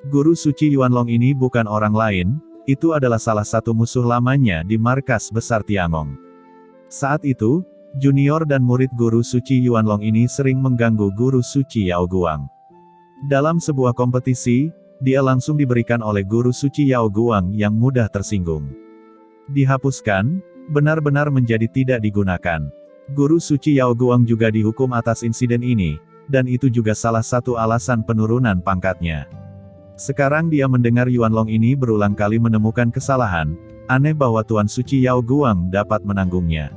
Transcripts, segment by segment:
Guru suci Yuanlong ini bukan orang lain, itu adalah salah satu musuh lamanya di markas besar Tiangong. Saat itu, junior dan murid guru suci Yuanlong ini sering mengganggu guru suci Yao Guang. Dalam sebuah kompetisi, dia langsung diberikan oleh guru suci Yao Guang yang mudah tersinggung. Dihapuskan, benar-benar menjadi tidak digunakan. Guru suci Yao Guang juga dihukum atas insiden ini, dan itu juga salah satu alasan penurunan pangkatnya. Sekarang dia mendengar Yuanlong ini berulang kali menemukan kesalahan, aneh bahwa Tuan Suci Yao Guang dapat menanggungnya.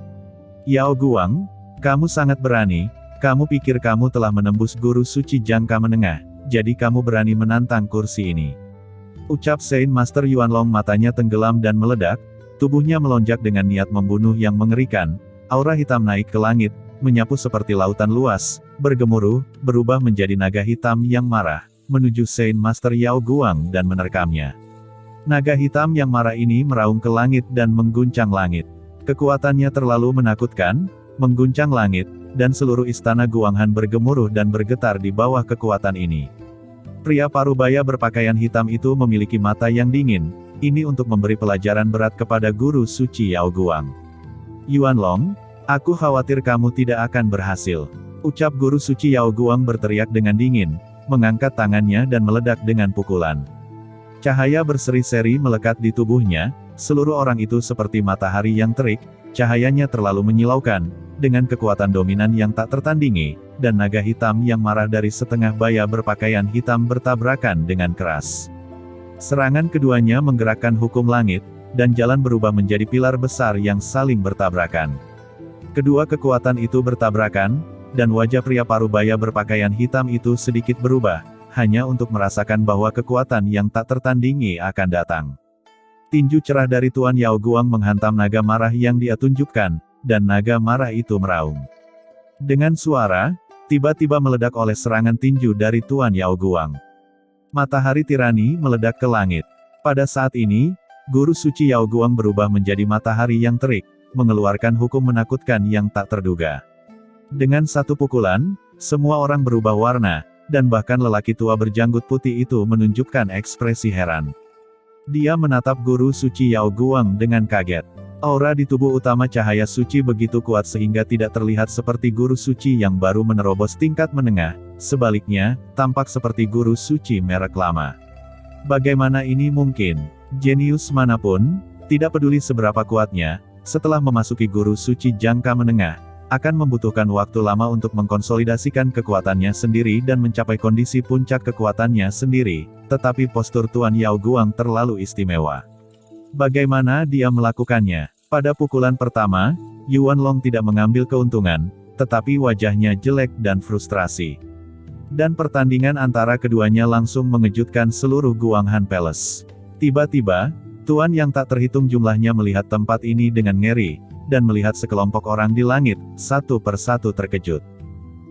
Yao Guang, kamu sangat berani, kamu pikir kamu telah menembus guru suci jangka menengah, jadi kamu berani menantang kursi ini. Ucap Saint Master Yuanlong, matanya tenggelam dan meledak, tubuhnya melonjak dengan niat membunuh yang mengerikan, aura hitam naik ke langit, menyapu seperti lautan luas, bergemuruh, berubah menjadi naga hitam yang marah, menuju Saint Master Yao Guang dan menerkamnya. Naga hitam yang marah ini meraung ke langit dan mengguncang langit. Kekuatannya terlalu menakutkan, mengguncang langit, dan seluruh istana Guanghan bergemuruh dan bergetar di bawah kekuatan ini. Pria parubaya berpakaian hitam itu memiliki mata yang dingin, ini untuk memberi pelajaran berat kepada guru suci Yao Guang. Yuanlong, aku khawatir kamu tidak akan berhasil. Ucap guru suci Yao Guang berteriak dengan dingin, mengangkat tangannya dan meledak dengan pukulan. Cahaya berseri-seri melekat di tubuhnya, seluruh orang itu seperti matahari yang terik, cahayanya terlalu menyilaukan, dengan kekuatan dominan yang tak tertandingi, dan naga hitam yang marah dari setengah baya berpakaian hitam bertabrakan dengan keras. Serangan keduanya menggerakkan hukum langit, dan jalan berubah menjadi pilar besar yang saling bertabrakan. Kedua kekuatan itu bertabrakan, dan wajah pria parubaya berpakaian hitam itu sedikit berubah, hanya untuk merasakan bahwa kekuatan yang tak tertandingi akan datang. Tinju cerah dari Tuan Yao Guang menghantam naga marah yang dia tunjukkan, dan naga marah itu meraung. Dengan suara, tiba-tiba meledak oleh serangan tinju dari Tuan Yao Guang. Matahari tirani meledak ke langit. Pada saat ini, guru suci Yao Guang berubah menjadi matahari yang terik, mengeluarkan hukum menakutkan yang tak terduga. Dengan satu pukulan, semua orang berubah warna, dan bahkan lelaki tua berjanggut putih itu menunjukkan ekspresi heran. Dia menatap guru suci Yao Guang dengan kaget. Aura di tubuh utama cahaya suci begitu kuat sehingga tidak terlihat seperti guru suci yang baru menerobos tingkat menengah, sebaliknya, tampak seperti guru suci merek lama. Bagaimana ini mungkin? Jenius manapun, tidak peduli seberapa kuatnya, setelah memasuki guru suci jangka menengah, akan membutuhkan waktu lama untuk mengkonsolidasikan kekuatannya sendiri dan mencapai kondisi puncak kekuatannya sendiri, tetapi postur Tuan Yao Guang terlalu istimewa. Bagaimana dia melakukannya? Pada pukulan pertama, Yuanlong tidak mengambil keuntungan, tetapi wajahnya jelek dan frustrasi. Dan pertandingan antara keduanya langsung mengejutkan seluruh Guanghan Palace. Tiba-tiba, Tuan yang tak terhitung jumlahnya melihat tempat ini dengan ngeri, dan melihat sekelompok orang di langit, satu persatu terkejut.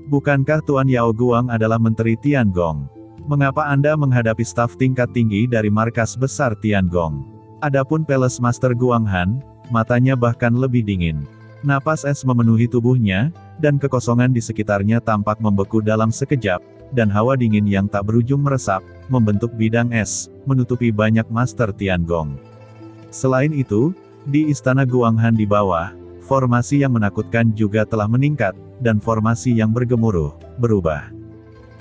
Bukankah Tuan Yao Guang adalah Menteri Tiangong? Mengapa Anda menghadapi staf tingkat tinggi dari markas besar Tiangong? Adapun Palace Master Guanghan, matanya bahkan lebih dingin. Napas es memenuhi tubuhnya, dan kekosongan di sekitarnya tampak membeku dalam sekejap, dan hawa dingin yang tak berujung meresap, membentuk bidang es, menutupi banyak Master Tiangong. Selain itu, di istana Guanghan di bawah, formasi yang menakutkan juga telah meningkat, dan formasi yang bergemuruh, berubah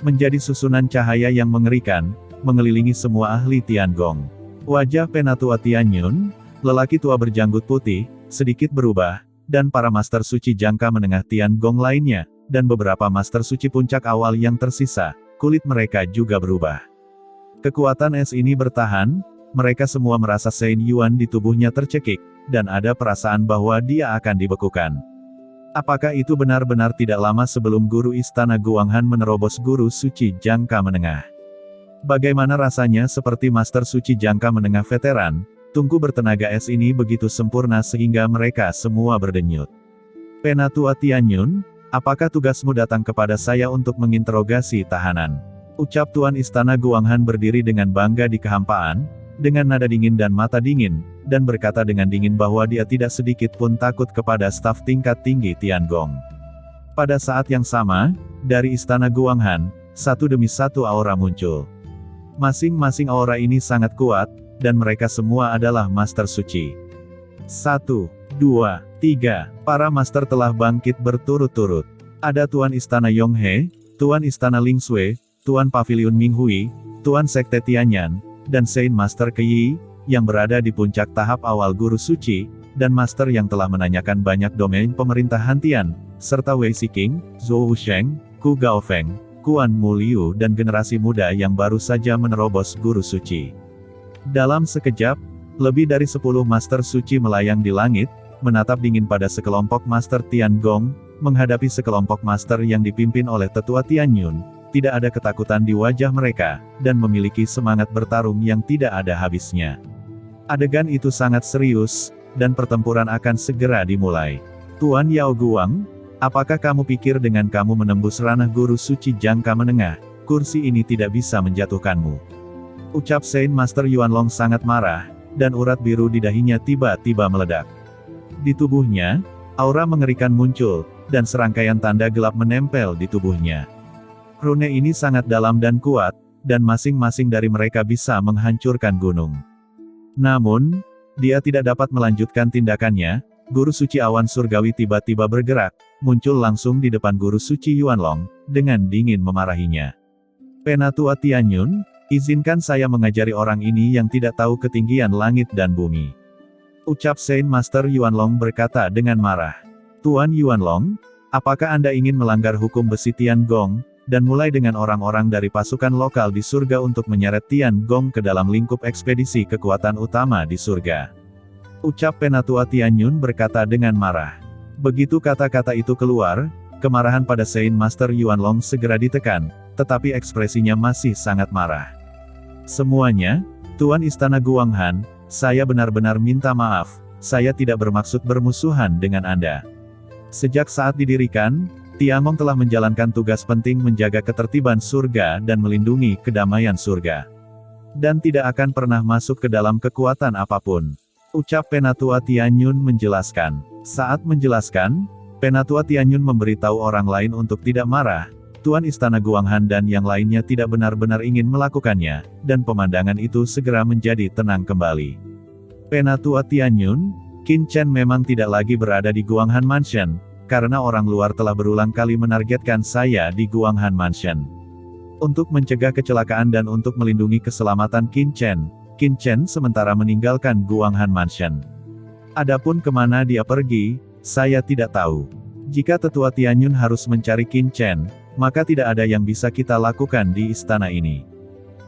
menjadi susunan cahaya yang mengerikan, mengelilingi semua ahli Tiangong. Wajah Penatua Tianyun, lelaki tua berjanggut putih, sedikit berubah, dan para master suci jangka menengah Tiangong lainnya, dan beberapa master suci puncak awal yang tersisa, kulit mereka juga berubah. Kekuatan es ini bertahan, mereka semua merasa Saint Yuan di tubuhnya tercekik, dan ada perasaan bahwa dia akan dibekukan. Apakah itu benar-benar tidak lama sebelum guru istana Guanghan menerobos guru suci jangka menengah? Bagaimana rasanya seperti master suci jangka menengah veteran, tungku bertenaga es ini begitu sempurna sehingga mereka semua berdenyut. Penatua Tianyun, apakah tugasmu datang kepada saya untuk menginterogasi tahanan? Ucap Tuan Istana Guanghan berdiri dengan bangga di kehampaan, dengan nada dingin dan mata dingin, dan berkata dengan dingin bahwa dia tidak sedikit pun takut kepada staf tingkat tinggi Tiangong. Pada saat yang sama, dari Istana Guanghan, satu demi satu aura muncul. Masing-masing aura ini sangat kuat, dan mereka semua adalah Master Suci. 1, 2, 3. Para Master telah bangkit berturut-turut. Ada Tuan Istana Yonghe, Tuan Istana Lingshui, Tuan Pavilion Minghui, Tuan Sekte Tianyan, dan Saint Master Keyi, yang berada di puncak tahap awal Guru Suci, dan Master yang telah menanyakan banyak domain pemerintahan Tian, serta Wei Siqing, Zhou Wusheng, Ku Gaofeng, Kuan Muliu dan generasi muda yang baru saja menerobos Guru Suci. Dalam sekejap, lebih dari 10 Master Suci melayang di langit, menatap dingin pada sekelompok Master Tian Gong, menghadapi sekelompok Master yang dipimpin oleh Tetua Tian Yun. Tidak ada ketakutan di wajah mereka, dan memiliki semangat bertarung yang tidak ada habisnya. Adegan itu sangat serius, dan pertempuran akan segera dimulai. Tuan Yao Guang, apakah kamu pikir dengan kamu menembus ranah Guru Suci jangka menengah, kursi ini tidak bisa menjatuhkanmu? Ucap Saint Master Yuanlong sangat marah, dan urat biru di dahinya tiba-tiba meledak. Di tubuhnya, aura mengerikan muncul, dan serangkaian tanda gelap menempel di tubuhnya. Rune ini sangat dalam dan kuat, dan masing-masing dari mereka bisa menghancurkan gunung. Namun, dia tidak dapat melanjutkan tindakannya. Guru Suci Awan Surgawi tiba-tiba bergerak, muncul langsung di depan Guru Suci Yuanlong, dengan dingin memarahinya. Penatua Tianyun, izinkan saya mengajari orang ini yang tidak tahu ketinggian langit dan bumi. Ucap Saint Master Yuanlong berkata dengan marah. Tuan Yuanlong, apakah Anda ingin melanggar hukum besi Tian Gong, dan mulai dengan orang-orang dari pasukan lokal di surga untuk menyeret Tian Gong ke dalam lingkup ekspedisi kekuatan utama di surga? Ucap Penatua Tianyun berkata dengan marah. Begitu kata-kata itu keluar, kemarahan pada Saint Master Yuanlong segera ditekan, tetapi ekspresinya masih sangat marah. Semuanya, Tuan Istana Guanghan, saya benar-benar minta maaf, saya tidak bermaksud bermusuhan dengan Anda. Sejak saat didirikan, Tiangong telah menjalankan tugas penting menjaga ketertiban surga dan melindungi kedamaian surga. Dan tidak akan pernah masuk ke dalam kekuatan apapun. Ucap Penatua Tianyun menjelaskan. Saat menjelaskan, Penatua Tianyun memberitahu orang lain untuk tidak marah. Tuan Istana Guanghan dan yang lainnya tidak benar-benar ingin melakukannya, dan pemandangan itu segera menjadi tenang kembali. Penatua Tianyun, Qin Chen memang tidak lagi berada di Guanghan Mansion, karena orang luar telah berulang kali menargetkan saya di Guanghan Mansion. Untuk mencegah kecelakaan dan untuk melindungi keselamatan Qin Chen sementara meninggalkan Guanghan Mansion. Adapun kemana dia pergi, saya tidak tahu. Jika Tetua Tianyun harus mencari Qin Chen, maka tidak ada yang bisa kita lakukan di istana ini.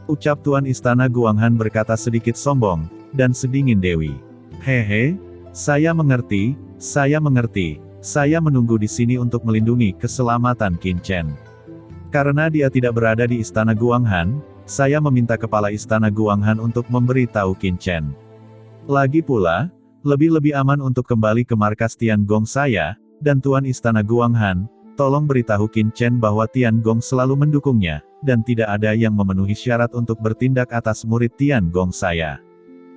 Ucap Tuan Istana Guanghan berkata sedikit sombong, dan sedingin Dewi. Hehe, saya mengerti, saya menunggu di sini untuk melindungi keselamatan Qin Chen. Karena dia tidak berada di istana Guanghan, saya meminta kepala istana Guanghan untuk memberitahu Qin Chen. Lagi pula, lebih aman untuk kembali ke markas Tian Gong saya, dan Tuan Istana Guanghan, tolong beritahu Qin Chen bahwa Tian Gong selalu mendukungnya, dan tidak ada yang memenuhi syarat untuk bertindak atas murid Tian Gong saya.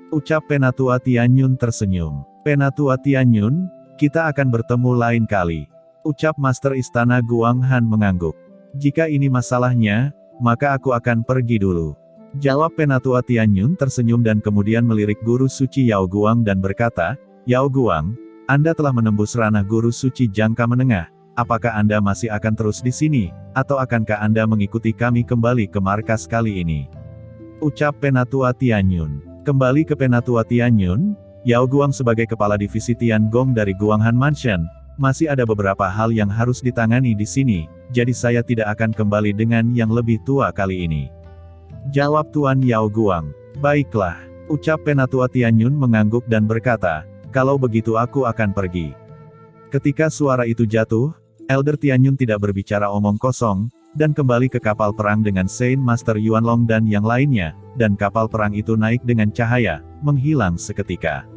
Ucap Penatua Tianyun tersenyum. Penatua Tianyun, kita akan bertemu lain kali. Ucap Master Istana Guanghan mengangguk. Jika ini masalahnya, maka aku akan pergi dulu. Jawab Penatua Tianyun tersenyum dan kemudian melirik Guru Suci Yao Guang dan berkata, Yao Guang, Anda telah menembus ranah Guru Suci jangka menengah. Apakah Anda masih akan terus di sini, atau akankah Anda mengikuti kami kembali ke markas kali ini? Ucap Penatua Tianyun. Kembali ke Penatua Tianyun, Yao Guang sebagai kepala divisi Tian Gong dari Guanghan Mansion, masih ada beberapa hal yang harus ditangani di sini. Jadi saya tidak akan kembali dengan yang lebih tua kali ini. Jawab Tuan Yao Guang. Baiklah. Ucap Penatua Tianyun mengangguk dan berkata, kalau begitu aku akan pergi. Ketika suara itu jatuh, Elder Tianyun tidak berbicara omong kosong, dan kembali ke kapal perang dengan Saint Master Yuanlong dan yang lainnya, dan kapal perang itu naik dengan cahaya, menghilang seketika.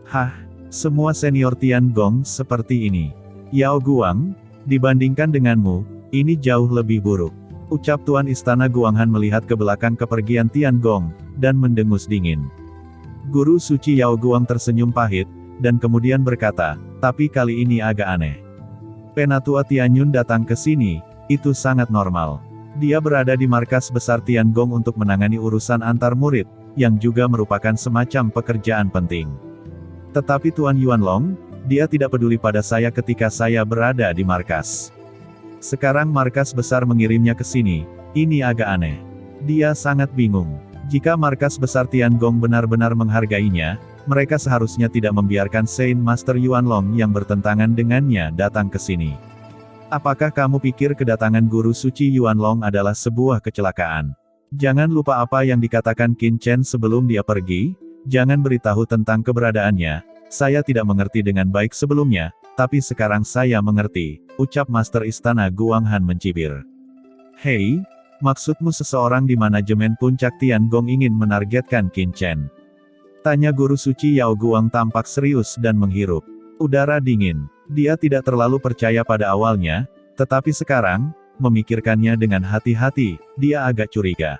Hah, semua senior Tian Gong seperti ini. Yao Guang, dibandingkan denganmu, ini jauh lebih buruk. Ucap Tuan Istana Guanghan melihat ke belakang kepergian Tian Gong, dan mendengus dingin. Guru Suci Yao Guang tersenyum pahit, dan kemudian berkata, tapi kali ini agak aneh. Penatua Tianyun datang ke sini, itu sangat normal. Dia berada di markas besar Tiangong untuk menangani urusan antar murid, yang juga merupakan semacam pekerjaan penting. Tetapi Tuan Yuanlong, dia tidak peduli pada saya ketika saya berada di markas. Sekarang markas besar mengirimnya ke sini, ini agak aneh. Dia sangat bingung. Jika markas besar Tiangong benar-benar menghargainya, mereka seharusnya tidak membiarkan Saint Master Yuanlong yang bertentangan dengannya datang ke sini. Apakah kamu pikir kedatangan guru suci Yuanlong adalah sebuah kecelakaan? Jangan lupa apa yang dikatakan Qin Chen sebelum dia pergi, jangan beritahu tentang keberadaannya. Saya tidak mengerti dengan baik sebelumnya, tapi sekarang saya mengerti, ucap Master Istana Guanghan mencibir. Hei, maksudmu seseorang di manajemen puncak Tiangong ingin menargetkan Qin Chen? Tanya guru suci Yao Guang tampak serius dan menghirup udara dingin. Dia tidak terlalu percaya pada awalnya, tetapi sekarang, memikirkannya dengan hati-hati, dia agak curiga.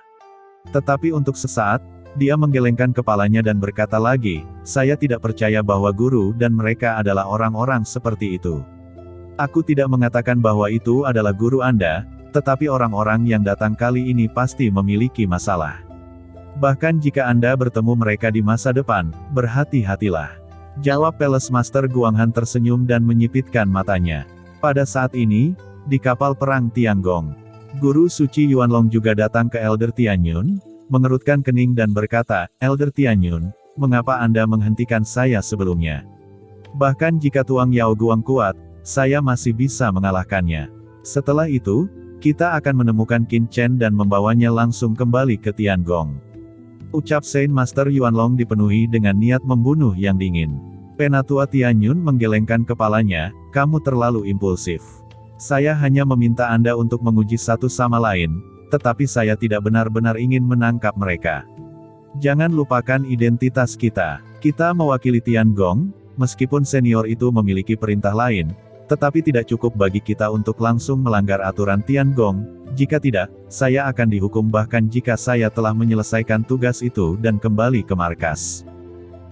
Tetapi untuk sesaat, dia menggelengkan kepalanya dan berkata lagi, saya tidak percaya bahwa guru dan mereka adalah orang-orang seperti itu. Aku tidak mengatakan bahwa itu adalah guru Anda, tetapi orang-orang yang datang kali ini pasti memiliki masalah. Bahkan jika Anda bertemu mereka di masa depan, berhati-hatilah. Jawab Palace Master Guanghan tersenyum dan menyipitkan matanya. Pada saat ini, di kapal perang Tiangong, Guru Suci Yuanlong juga datang ke Elder Tianyun, mengerutkan kening dan berkata, Elder Tianyun, mengapa Anda menghentikan saya sebelumnya? Bahkan jika Tuang Yao Guang kuat, saya masih bisa mengalahkannya. Setelah itu, kita akan menemukan Qin Chen dan membawanya langsung kembali ke Tiangong. Ucap Saint Master Yuanlong dipenuhi dengan niat membunuh yang dingin. Penatua Tianyun menggelengkan kepalanya, kamu terlalu impulsif. Saya hanya meminta Anda untuk menguji satu sama lain, tetapi saya tidak benar-benar ingin menangkap mereka. Jangan lupakan identitas kita. Kita mewakili Tiangong, meskipun senior itu memiliki perintah lain, tetapi tidak cukup bagi kita untuk langsung melanggar aturan Tiangong. Jika tidak, saya akan dihukum bahkan jika saya telah menyelesaikan tugas itu dan kembali ke markas.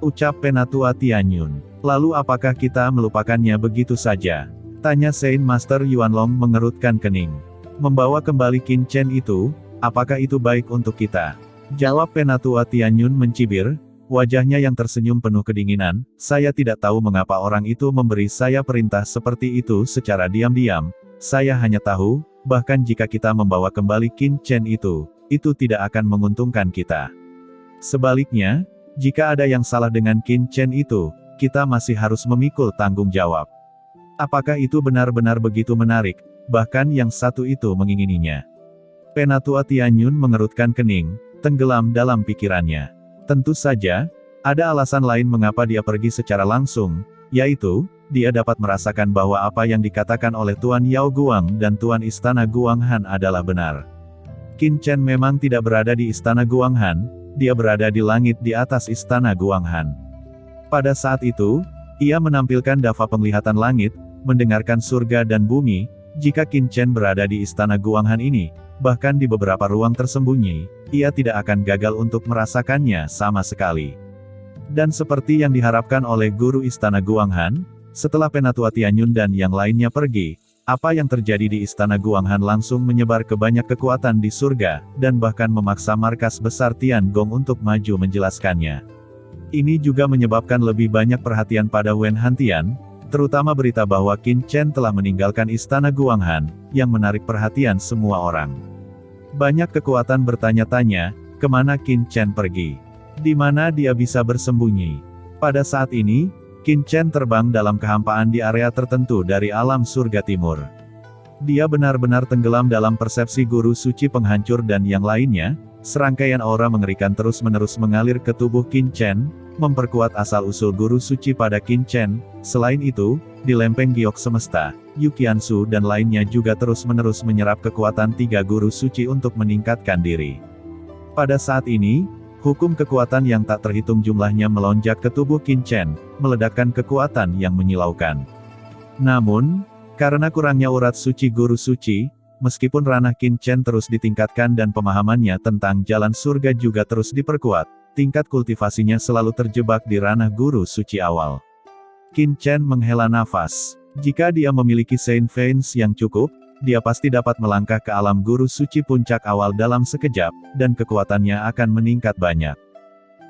Ucap Penatua Tianyun. Lalu apakah kita melupakannya begitu saja? Tanya Saint Master Yuanlong mengerutkan kening. Membawa kembali Qin Chen itu, apakah itu baik untuk kita? Jawab Penatua Tianyun mencibir, wajahnya yang tersenyum penuh kedinginan, saya tidak tahu mengapa orang itu memberi saya perintah seperti itu secara diam-diam, saya hanya tahu, bahkan jika kita membawa kembali Qin Chen itu tidak akan menguntungkan kita. Sebaliknya, jika ada yang salah dengan Qin Chen itu, kita masih harus memikul tanggung jawab. Apakah itu benar-benar begitu menarik, bahkan yang satu itu mengingininya? Penatua Tianyun mengerutkan kening, tenggelam dalam pikirannya. Tentu saja, ada alasan lain mengapa dia pergi secara langsung, yaitu, dia dapat merasakan bahwa apa yang dikatakan oleh Tuan Yao Guang dan Tuan Istana Guanghan adalah benar. Qin Chen memang tidak berada di Istana Guanghan, dia berada di langit di atas Istana Guanghan. Pada saat itu, ia menampilkan dava penglihatan langit, mendengarkan surga dan bumi, jika Qin Chen berada di Istana Guanghan ini, bahkan di beberapa ruang tersembunyi, ia tidak akan gagal untuk merasakannya sama sekali. Dan seperti yang diharapkan oleh guru Istana Guanghan, setelah Penatua Tianyun dan yang lainnya pergi, apa yang terjadi di Istana Guanghan langsung menyebar ke banyak kekuatan di surga, dan bahkan memaksa markas besar Tiangong untuk maju menjelaskannya. Ini juga menyebabkan lebih banyak perhatian pada Wen Hantian, terutama berita bahwa Qin Chen telah meninggalkan Istana Guanghan, yang menarik perhatian semua orang. Banyak kekuatan bertanya-tanya, kemana Qin Chen pergi? Di mana dia bisa bersembunyi? Pada saat ini, Qin Chen terbang dalam kehampaan di area tertentu dari alam surga timur. Dia benar-benar tenggelam dalam persepsi guru suci penghancur dan yang lainnya, serangkaian aura mengerikan terus-menerus mengalir ke tubuh Qin Chen, memperkuat asal-usul guru suci pada Qin Chen. Selain itu, di lempeng giok semesta, Yu Qiansu dan lainnya juga terus-menerus menyerap kekuatan tiga guru suci untuk meningkatkan diri. Pada saat ini, hukum kekuatan yang tak terhitung jumlahnya melonjak ke tubuh Qin Chen, meledakkan kekuatan yang menyilaukan. Namun, karena kurangnya urat suci guru suci, meskipun ranah Qin Chen terus ditingkatkan dan pemahamannya tentang jalan surga juga terus diperkuat, tingkat kultivasinya selalu terjebak di ranah guru suci awal. Qin Chen menghela nafas. Jika dia memiliki Saint Veins yang cukup, dia pasti dapat melangkah ke alam guru suci puncak awal dalam sekejap, dan kekuatannya akan meningkat banyak.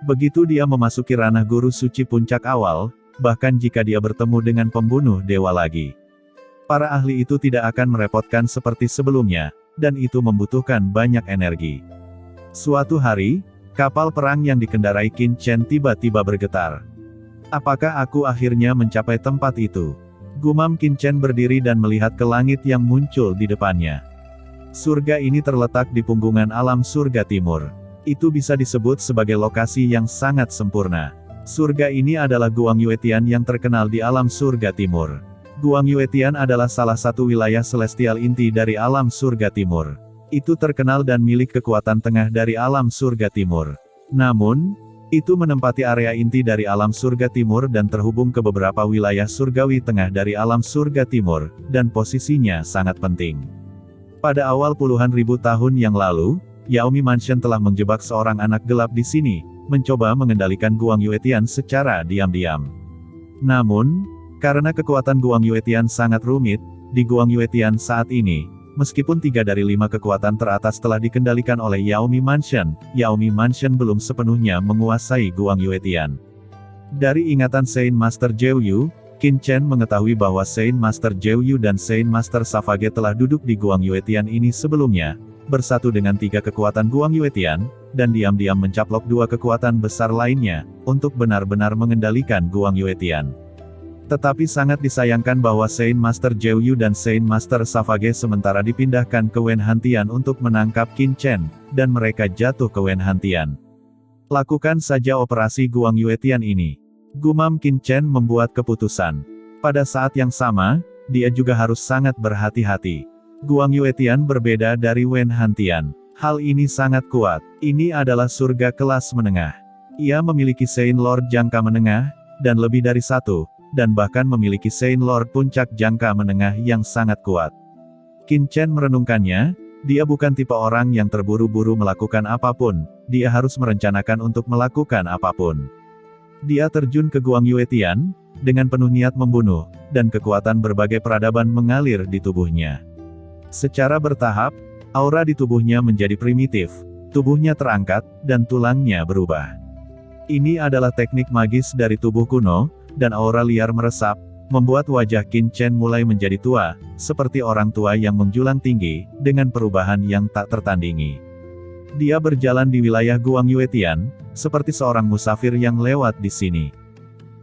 Begitu dia memasuki ranah guru suci puncak awal, bahkan jika dia bertemu dengan pembunuh dewa lagi, para ahli itu tidak akan merepotkan seperti sebelumnya, dan itu membutuhkan banyak energi. Suatu hari, kapal perang yang dikendarai Qin Chen tiba-tiba bergetar. Apakah aku akhirnya mencapai tempat itu? Gumam Qin Chen berdiri dan melihat ke langit yang muncul di depannya. Surga ini terletak di punggungan alam surga timur. Itu bisa disebut sebagai lokasi yang sangat sempurna. Surga ini adalah Guang Yuetian yang terkenal di alam surga timur. Guang Yuetian adalah salah satu wilayah celestial inti dari alam surga timur. Itu terkenal dan milik kekuatan tengah dari alam surga timur. Namun, itu menempati area inti dari alam surga timur dan terhubung ke beberapa wilayah surgawi tengah dari alam surga timur, dan posisinya sangat penting. Pada awal puluhan ribu tahun yang lalu, Yaomi Mansion telah menjebak seorang anak gelap di sini, mencoba mengendalikan Guang Yuetian secara diam-diam. Namun, karena kekuatan Guang Yuetian sangat rumit, di Guang Yuetian saat ini, meskipun 3 dari 5 kekuatan teratas telah dikendalikan oleh Yaomi Mansion belum sepenuhnya menguasai Guang Yuetian. Dari ingatan Saint Master Jiuyu, Qin Chen mengetahui bahwa Saint Master Jiuyu dan Saint Master Savage telah duduk di Guang Yuetian ini sebelumnya, bersatu dengan 3 kekuatan Guang Yuetian, dan diam-diam mencaplok 2 kekuatan besar lainnya, untuk benar-benar mengendalikan Guang Yuetian. Tetapi sangat disayangkan bahwa Saint Master Jiuyu dan Saint Master Savage sementara dipindahkan ke Wen Hantian untuk menangkap Qin Chen, dan mereka jatuh ke Wen Hantian. Lakukan saja operasi Guang Yuetian ini. Gumam Qin Chen membuat keputusan. Pada saat yang sama, dia juga harus sangat berhati-hati. Guang Yuetian berbeda dari Wen Hantian. Hal ini sangat kuat. Ini adalah surga kelas menengah. Ia memiliki Saint Lord jangka menengah, dan lebih dari 1, dan bahkan memiliki Saint Lord puncak jangka menengah yang sangat kuat. Qin Chen merenungkannya, dia bukan tipe orang yang terburu-buru melakukan apapun, dia harus merencanakan untuk melakukan apapun. Dia terjun ke Guang Yuetian, dengan penuh niat membunuh, dan kekuatan berbagai peradaban mengalir di tubuhnya. Secara bertahap, aura di tubuhnya menjadi primitif, tubuhnya terangkat, dan tulangnya berubah. Ini adalah teknik magis dari tubuh kuno, dan aura liar meresap, membuat wajah Qin Chen mulai menjadi tua, seperti orang tua yang menjulang tinggi, dengan perubahan yang tak tertandingi. Dia berjalan di wilayah Guang Yuetian, seperti seorang musafir yang lewat di sini.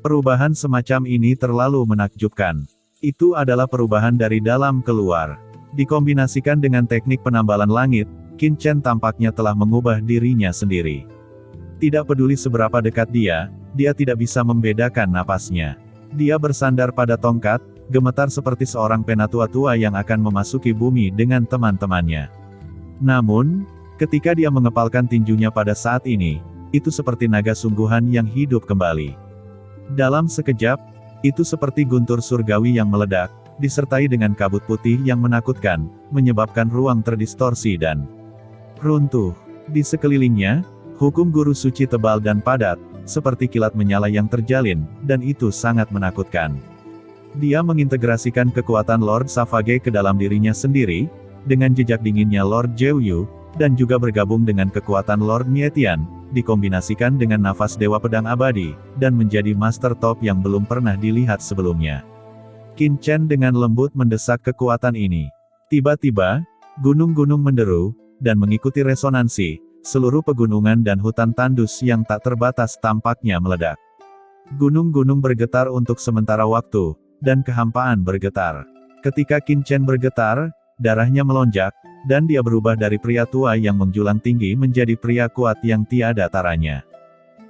Perubahan semacam ini terlalu menakjubkan. Itu adalah perubahan dari dalam keluar. Dikombinasikan dengan teknik penambalan langit, Qin Chen tampaknya telah mengubah dirinya sendiri. Tidak peduli seberapa dekat dia tidak bisa membedakan napasnya. Dia bersandar pada tongkat, gemetar seperti seorang penatua tua yang akan memasuki bumi dengan teman-temannya. Namun, ketika dia mengepalkan tinjunya pada saat ini, itu seperti naga sungguhan yang hidup kembali. Dalam sekejap, itu seperti guntur surgawi yang meledak, disertai dengan kabut putih yang menakutkan, menyebabkan ruang terdistorsi dan runtuh. Di sekelilingnya, hukum guru suci tebal dan padat, seperti kilat menyala yang terjalin, dan itu sangat menakutkan. Dia mengintegrasikan kekuatan Lord Savage ke dalam dirinya sendiri, dengan jejak dinginnya Lord Jiuyu, dan juga bergabung dengan kekuatan Lord Mietian, dikombinasikan dengan nafas Dewa Pedang Abadi, dan menjadi Master Top yang belum pernah dilihat sebelumnya. Qin Chen dengan lembut mendesak kekuatan ini. Tiba-tiba, gunung-gunung menderu, dan mengikuti resonansi. Seluruh pegunungan dan hutan tandus yang tak terbatas tampaknya meledak. Gunung-gunung bergetar untuk sementara waktu, dan kehampaan bergetar. Ketika Qin Chen bergetar, darahnya melonjak, dan dia berubah dari pria tua yang menjulang tinggi menjadi pria kuat yang tiada taranya.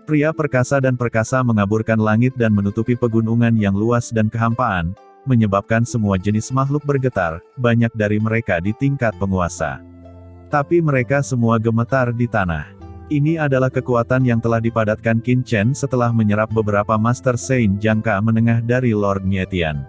Pria perkasa dan perkasa mengaburkan langit dan menutupi pegunungan yang luas dan kehampaan, menyebabkan semua jenis makhluk bergetar, banyak dari mereka di tingkat penguasa. Tapi mereka semua gemetar di tanah. Ini adalah kekuatan yang telah dipadatkan Qin Chen setelah menyerap beberapa Master Saint jangka menengah dari Lord Mietian.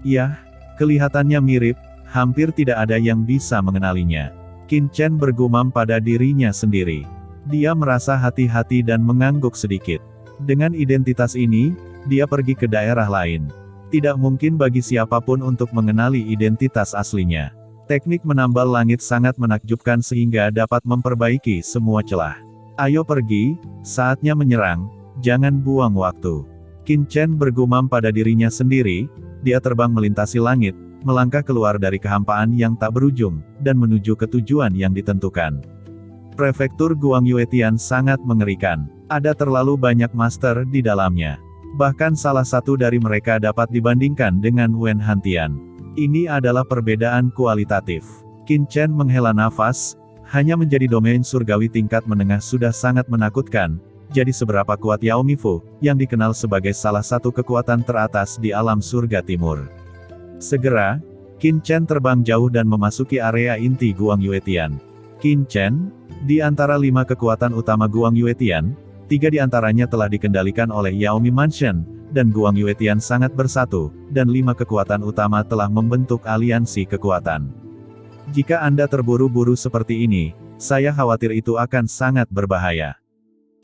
Yah, kelihatannya mirip, hampir tidak ada yang bisa mengenalinya. Qin Chen bergumam pada dirinya sendiri. Dia merasa hati-hati dan mengangguk sedikit. Dengan identitas ini, dia pergi ke daerah lain. Tidak mungkin bagi siapapun untuk mengenali identitas aslinya. Teknik menambal langit sangat menakjubkan sehingga dapat memperbaiki semua celah. Ayo pergi, saatnya menyerang, jangan buang waktu. Qin Chen bergumam pada dirinya sendiri, dia terbang melintasi langit, melangkah keluar dari kehampaan yang tak berujung, dan menuju ke tujuan yang ditentukan. Prefektur Guangyuetian sangat mengerikan. Ada terlalu banyak master di dalamnya. Bahkan salah satu dari mereka dapat dibandingkan dengan Wen Hantian. Ini adalah perbedaan kualitatif. Qin Chen menghela nafas, hanya menjadi domain surgawi tingkat menengah sudah sangat menakutkan, jadi seberapa kuat Yao Mifu, yang dikenal sebagai salah satu kekuatan teratas di alam surga timur. Segera, Qin Chen terbang jauh dan memasuki area inti Guangyuetian. Qin Chen, di antara 5 kekuatan utama Guangyuetian, 3 di antaranya telah dikendalikan oleh Yaomi Mansion, dan Guangyuetian sangat bersatu, dan 5 kekuatan utama telah membentuk aliansi kekuatan. Jika Anda terburu-buru seperti ini, saya khawatir itu akan sangat berbahaya.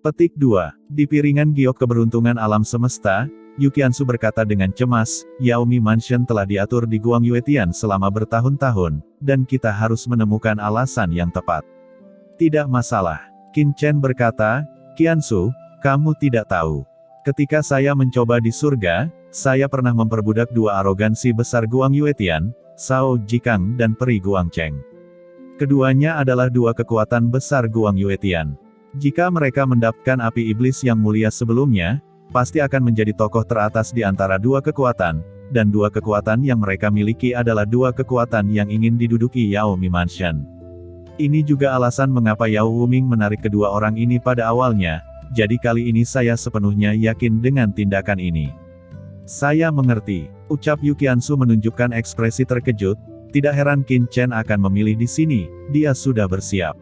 Petik 2. Di piringan giok keberuntungan alam semesta, Yukiansu berkata dengan cemas, Yaomi Mansion telah diatur di Guangyuetian selama bertahun-tahun, dan kita harus menemukan alasan yang tepat. Tidak masalah. Qin Chen berkata, Qiansu, kamu tidak tahu. Ketika saya mencoba di surga, saya pernah memperbudak 2 arogansi besar Guangyuetian, Sao Jikang dan Peri Guangcheng. Keduanya adalah 2 kekuatan besar Guangyuetian. Jika mereka mendapatkan api iblis yang mulia sebelumnya, pasti akan menjadi tokoh teratas di antara 2 kekuatan, dan 2 kekuatan yang mereka miliki adalah 2 kekuatan yang ingin diduduki Yaomi Mansion. Ini juga alasan mengapa Yao Wuming menarik kedua orang ini pada awalnya, jadi kali ini saya sepenuhnya yakin dengan tindakan ini. Saya mengerti, ucap Yukiansu menunjukkan ekspresi terkejut, tidak heran Qin Chen akan memilih di sini, dia sudah bersiap.